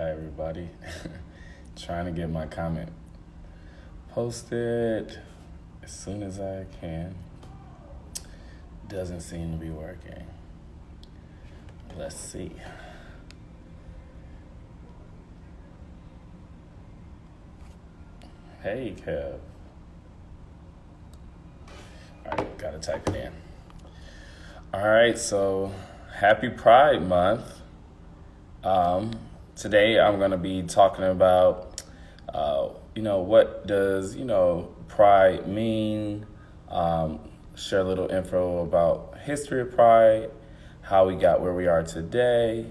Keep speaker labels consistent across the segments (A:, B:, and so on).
A: Hi, everybody. Trying to get my comment posted as soon as I can. Doesn't seem to be working. Let's see. Hey, Kev. All right, gotta type it in. All right, so happy Pride Month. Today I'm going to be talking about, what does, Pride mean, share a little info about history of Pride, how we got where we are today,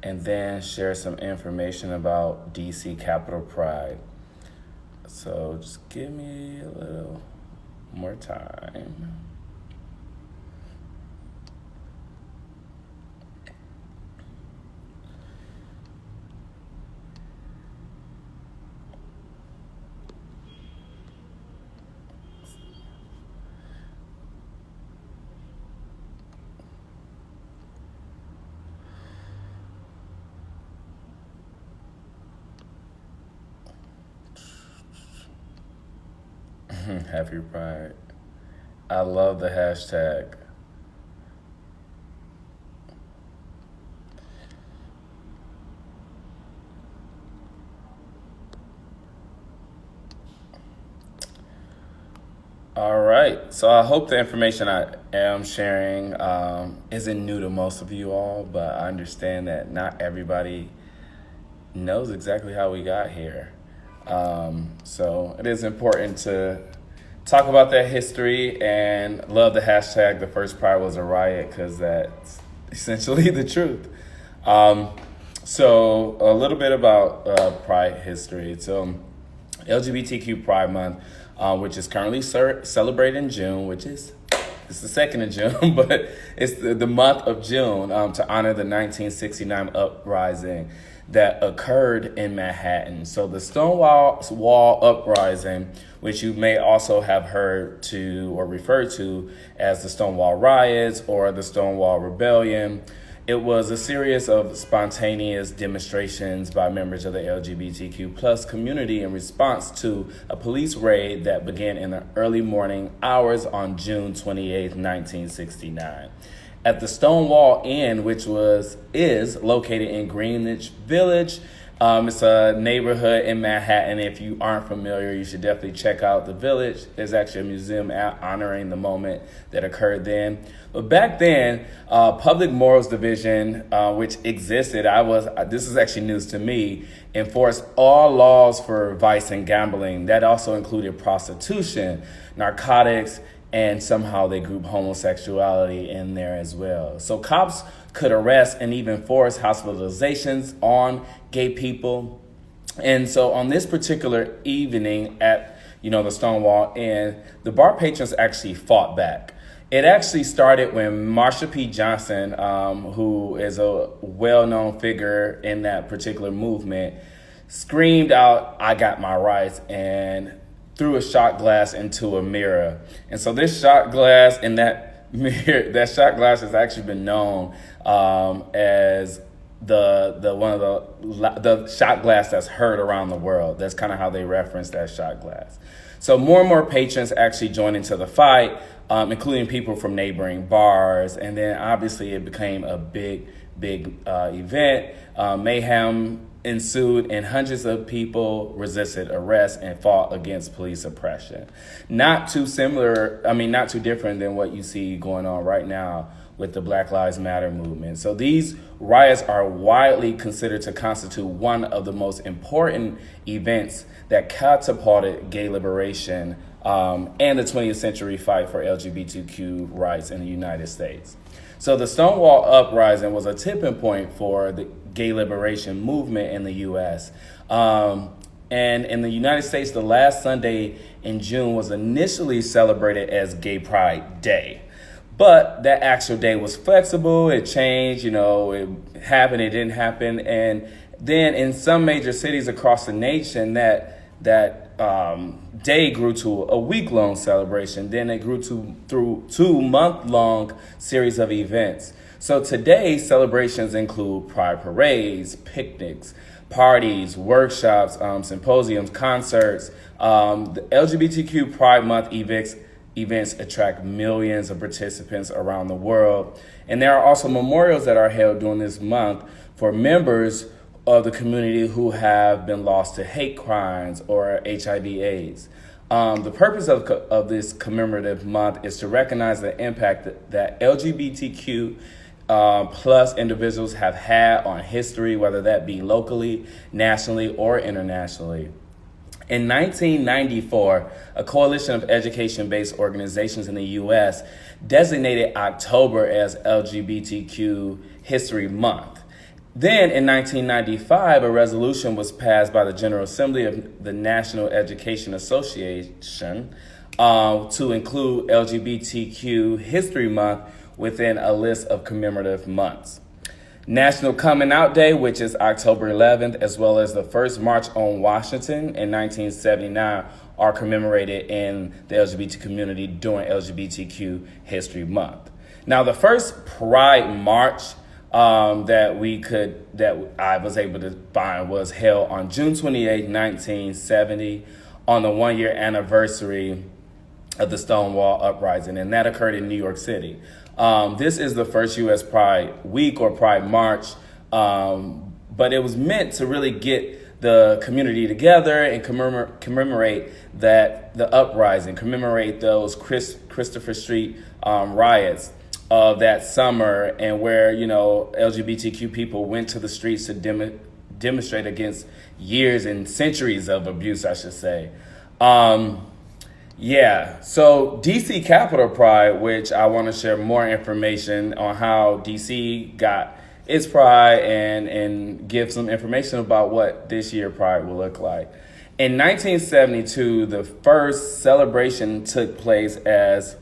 A: and then share some information about DC Capitol Pride. So just give me a little more time. Happy Pride. I love the hashtag. All right. So I hope the information I am sharing isn't new to most of you all, but I understand that not everybody knows exactly how we got here. So it is important to talk about that history and love the hashtag The First Pride Was a Riot, because that's essentially the truth. So a little bit about Pride history. So LGBTQ Pride Month, which is currently celebrated in June, it's the 2nd of June, but it's the month of June to honor the 1969 uprising that occurred in Manhattan. So the Stonewall Uprising, which you may also have heard to or referred to as the Stonewall Riots or the Stonewall Rebellion, it was a series of spontaneous demonstrations by members of the LGBTQ plus community in response to a police raid that began in the early morning hours on June 28, 1969. At the Stonewall Inn, which is located in Greenwich Village. It's a neighborhood in Manhattan. If you aren't familiar, you should definitely check out the Village. There's actually a museum honoring the moment that occurred then. But back then, Public Morals Division, which existed, this is actually news to me, enforced all laws for vice and gambling. That also included prostitution, narcotics, and somehow they group homosexuality in there as well. So cops could arrest and even force hospitalizations on gay people. And so on this particular evening at, the Stonewall Inn, the bar patrons actually fought back. It actually started when Marsha P. Johnson, who is a well-known figure in that particular movement, screamed out, "I got my rights," and threw a shot glass into a mirror. And so this shot glass in that mirror, that shot glass has actually been known as the shot glass that's heard around the world. That's kind of how they reference that shot glass. So more and more patrons actually joined into the fight, including people from neighboring bars. And then obviously it became a big event. Mayhem ensued, and hundreds of people resisted arrest and fought against police oppression. Not too different than what you see going on right now with the Black Lives Matter movement. So these riots are widely considered to constitute one of the most important events that catapulted gay liberation and the 20th century fight for LGBTQ rights in the United States. So the Stonewall Uprising was a tipping point for the gay liberation movement in the U.S. And in the United States, the last Sunday in June was initially celebrated as Gay Pride Day. But that actual day was flexible. It changed, it happened, it didn't happen. And then in some major cities across the nation, that day grew to a week-long celebration. Then it grew through 2-month-long series of events. So today, celebrations include pride parades, picnics, parties, workshops, symposiums, concerts. The LGBTQ Pride Month events attract millions of participants around the world. And there are also memorials that are held during this month for members of the community who have been lost to hate crimes or HIV/AIDS. The purpose of this commemorative month is to recognize the impact that LGBTQ plus individuals have had on history, whether that be locally, nationally, or internationally. In 1994, a coalition of education-based organizations in the U.S. designated October as LGBTQ History Month. Then in 1995, a resolution was passed by the General Assembly of the National Education Association to include LGBTQ History Month within a list of commemorative months. National Coming Out Day, which is October 11th, as well as the first March on Washington in 1979, are commemorated in the LGBT community during LGBTQ History Month. Now, the first Pride March that I was able to find was held on June 28, 1970, on the 1-year anniversary of the Stonewall Uprising, and that occurred in New York City. This is the first U.S. Pride Week or Pride March, but it was meant to really get the community together and commemorate the uprising, commemorate those Christopher Street riots of that summer, and where, LGBTQ people went to the streets to demonstrate against years and centuries of abuse, I should say. So DC Capitol Pride, which I want to share more information on how DC got its Pride and give some information about what this year Pride will look like. In 1972, the first celebration took place as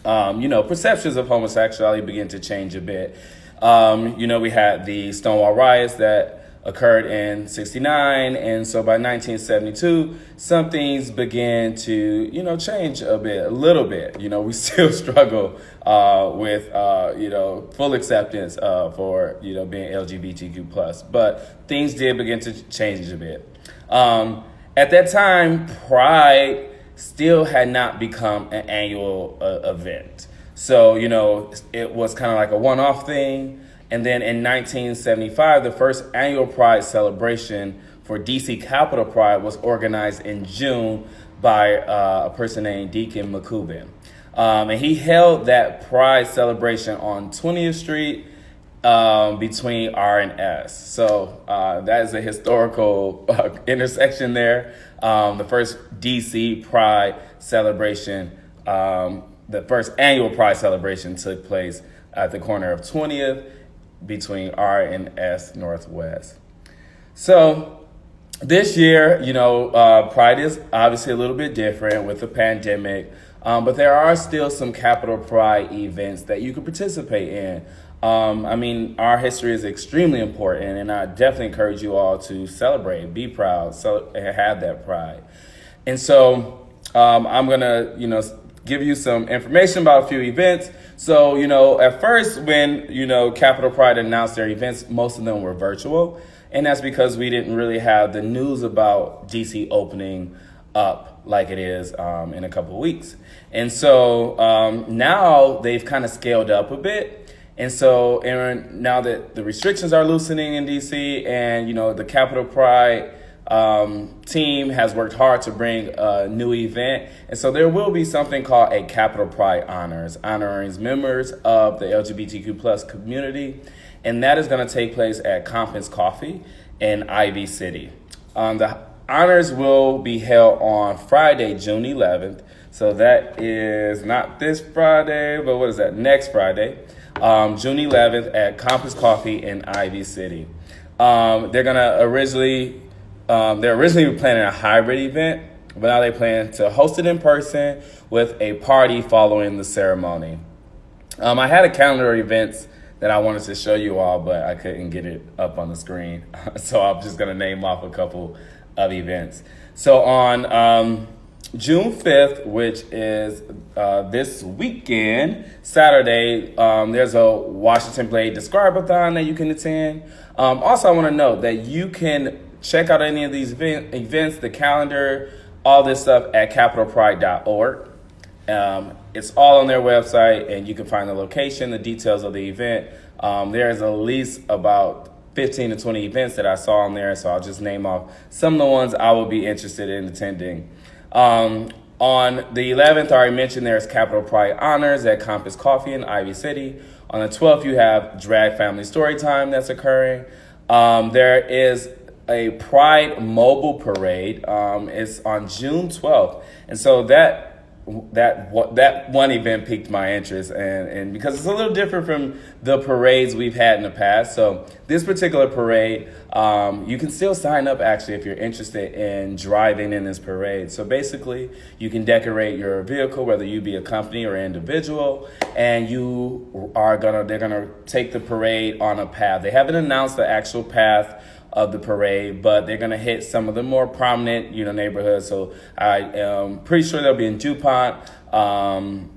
A: perceptions of homosexuality began to change a bit. We had the Stonewall riots that occurred in 69, and so by 1972, some things began to, change a little bit. We still struggle with, full acceptance for, being LGBTQ plus, but things did begin to change a bit. At that time, Pride still had not become an annual event. So, it was kind of like a one-off thing. And then in 1975, the first annual Pride celebration for DC Capitol Pride was organized in June by a person named Deacon McCubbin. And he held that Pride celebration on 20th Street between R and S. So that is a historical intersection there. The first DC Pride celebration, the first annual Pride celebration took place at the corner of 20th between R and S Northwest. So this year, Pride is obviously a little bit different with the pandemic, but there are still some Capitol Pride events that you can participate in. Our history is extremely important, and I definitely encourage you all to celebrate, be proud, and have that pride. And so I'm going to, give you some information about a few events. So, at first when, Capitol Pride announced their events, most of them were virtual. And that's because we didn't really have the news about DC opening up like it is in a couple of weeks. And so now they've kind of scaled up a bit. And so now that the restrictions are loosening in DC and, the Capitol Pride team has worked hard to bring a new event. And so there will be something called a Capitol Pride Honors, honoring members of the LGBTQ plus community. And that is going to take place at Compton's Coffee in Ivy City. The honors will be held on Friday, June 11th. So that is not this Friday, but what is that? Next Friday, June 11th at Compton's Coffee in Ivy City. They're originally planning a hybrid event, but now they plan to host it in person with a party following the ceremony. I had a calendar of events that I wanted to show you all, but I couldn't get it up on the screen. So I'm just going to name off a couple of events. So on June 5th, which is this weekend, Saturday, there's a Washington Blade Describe-a-thon that you can attend. Also, I want to note that you can check out any of these events, the calendar, all this stuff at capitalpride.org. It's all on their website, and you can find the location, the details of the event. There's at least about 15 to 20 events that I saw on there, so I'll just name off some of the ones I will be interested in attending. On the 11th, I already mentioned there's Capital Pride Honors at Compass Coffee in Ivy City. On the 12th, you have Drag Family Storytime that's occurring. There is a Pride Mobile Parade. It's on June 12th. And so that one event piqued my interest, and because it's a little different from the parades we've had in the past. So this particular parade, you can still sign up actually if you're interested in driving in this parade. So basically, you can decorate your vehicle, whether you be a company or individual, and they're gonna take the parade on a path. They haven't announced the actual path of the parade, but they're going to hit some of the more prominent, neighborhoods. So I am pretty sure they'll be in DuPont, and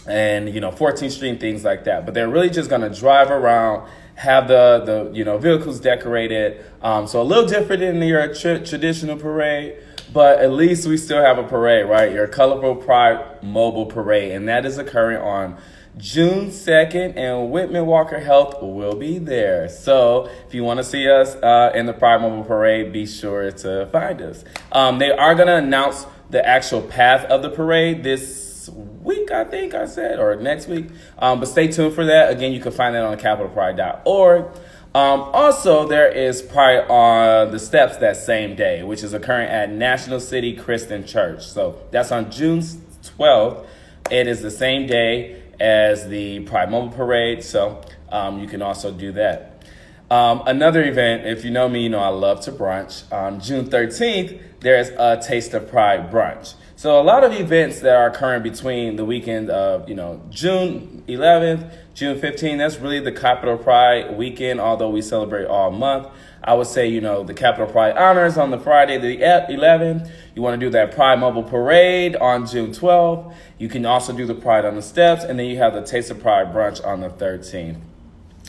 A: 14th Street and things like that. But they're really just going to drive around, have the vehicles decorated. So a little different than your traditional parade, but at least we still have a parade, right? Your colorful Pride Mobile Parade, and that is occurring on June 2nd, and Whitman-Walker Health will be there. So if you want to see us in the Pride Mobile Parade, be sure to find us. They are going to announce the actual path of the parade this week, I think I said, or next week. But stay tuned for that. Again, you can find that on capitalpride.org. Also, there is Pride on the Steps that same day, which is occurring at National City Christian Church. So that's on June 12th. It is the same day as the Pride Mobile Parade, so you can also do that. Another event, if you know me, you know I love to brunch. On June 13th, there's a Taste of Pride brunch. So a lot of events that are occurring between the weekend of, June 11th, June 15th, that's really the Capital Pride weekend, although we celebrate all month. I would say, the Capital Pride Honors on the Friday, the 11th. You want to do that Pride Mobile Parade on June 12th. You can also do the Pride on the Steps, and then you have the Taste of Pride brunch on the 13th.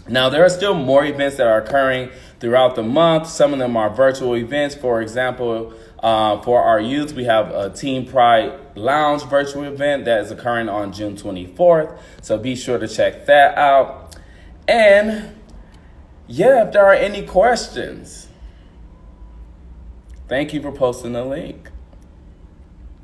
A: Now, there are still more events that are occurring throughout the month. Some of them are virtual events. For example, for our youth, we have a Team Pride Lounge virtual event that is occurring on June 24th. So be sure to check that out. And if there are any questions, thank you for posting the link.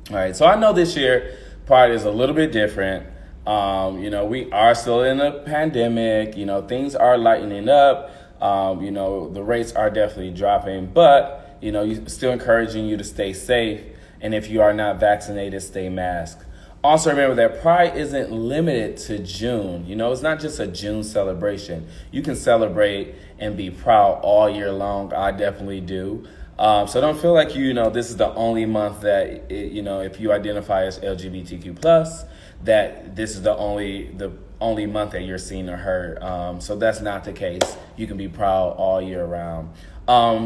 A: All right, so I know this year Pride is a little bit different. We are still in a pandemic. Things are lightening up. The rates are definitely dropping, but, still encouraging you to stay safe. And if you are not vaccinated, stay masked. Also, remember that Pride isn't limited to June. It's not just a June celebration. You can celebrate and be proud all year long. I definitely do. So don't feel like, this is the only month that, if you identify as LGBTQ+, that this is the only month that you're seen or heard. So that's not the case. You can be proud all year round.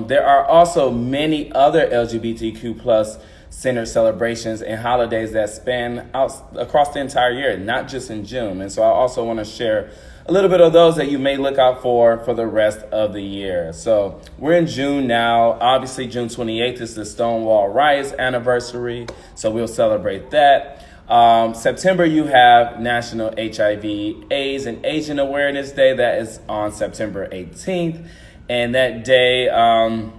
A: There are also many other LGBTQ+ centered celebrations and holidays that span out across the entire year, not just in June. And so I also want to share a little bit of those that you may look out for the rest of the year. So we're in June now. Obviously, June 28th is the Stonewall Riots anniversary, so we'll celebrate that. September, you have National HIV, AIDS, and Asian Awareness Day. That is on September 18th. And that day, and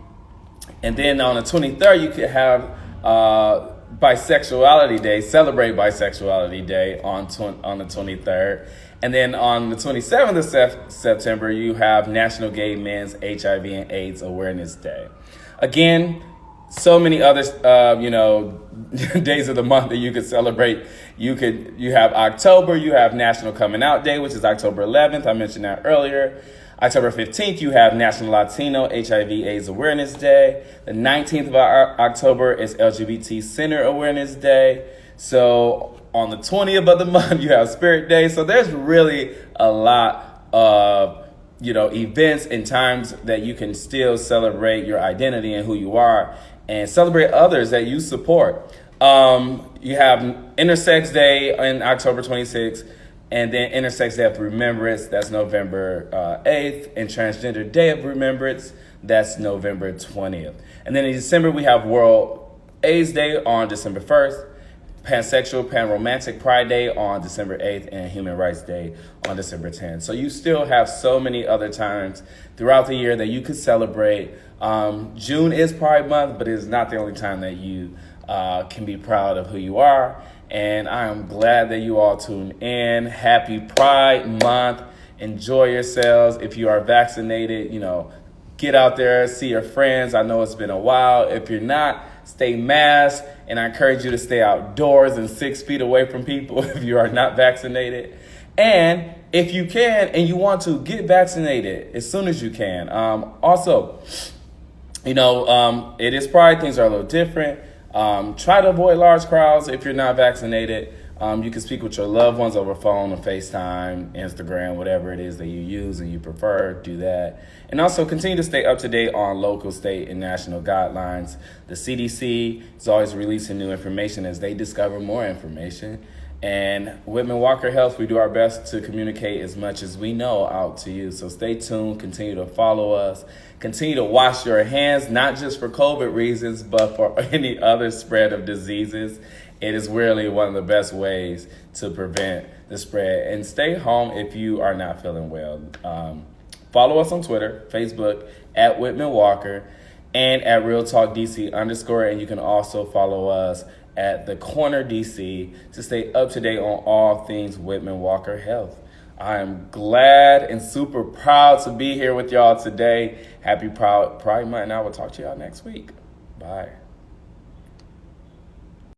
A: then on the 23rd, you could have Bisexuality Day, celebrate Bisexuality Day on the 23rd. And then on the 27th of September, you have National Gay Men's HIV and AIDS Awareness Day. Again, so many other, days of the month that you could celebrate. You have October, you have National Coming Out Day, which is October 11th. I mentioned that earlier. October 15th, you have National Latino HIV AIDS Awareness Day. The 19th of October is LGBT Center Awareness Day. So on the 20th of the month, you have Spirit Day. So there's really a lot of, events and times that you can still celebrate your identity and who you are and celebrate others that you support. You have Intersex Day on October 26th, and then Intersex Day of Remembrance, that's November 8th, and Transgender Day of Remembrance, that's November 20th. And then in December, we have World AIDS Day on December 1st, Pansexual, Panromantic Pride Day on December 8th, and Human Rights Day on December 10th. So you still have so many other times throughout the year that you could celebrate. June is Pride Month, but it is not the only time that you can be proud of who you are. And I am glad that you all tuned in. Happy Pride Month. Enjoy yourselves. If you are vaccinated, get out there, see your friends. I know it's been a while. If you're not, stay masked. And I encourage you to stay outdoors and 6 feet away from people if you are not vaccinated. And if you can and you want to, get vaccinated as soon as you can. Also, it is Pride. Things are a little different. Try to avoid large crowds if you're not vaccinated. You can speak with your loved ones over phone or FaceTime, Instagram, whatever it is that you use and you prefer, do that. And also continue to stay up to date on local, state, and national guidelines. The CDC is always releasing new information as they discover more information. And Whitman-Walker Health, we do our best to communicate as much as we know out to you. So stay tuned, continue to follow us, continue to wash your hands, not just for COVID reasons, but for any other spread of diseases. It is really one of the best ways to prevent the spread. And stay home if you are not feeling well. Follow us on Twitter, Facebook, at Whitman-Walker, and at Real Talk DC _. And you can also follow us at The Corner DC to stay up to date on all things Whitman-Walker Health. I am glad and super proud to be here with y'all today. Happy Pride Month, and I will talk to y'all next week. Bye.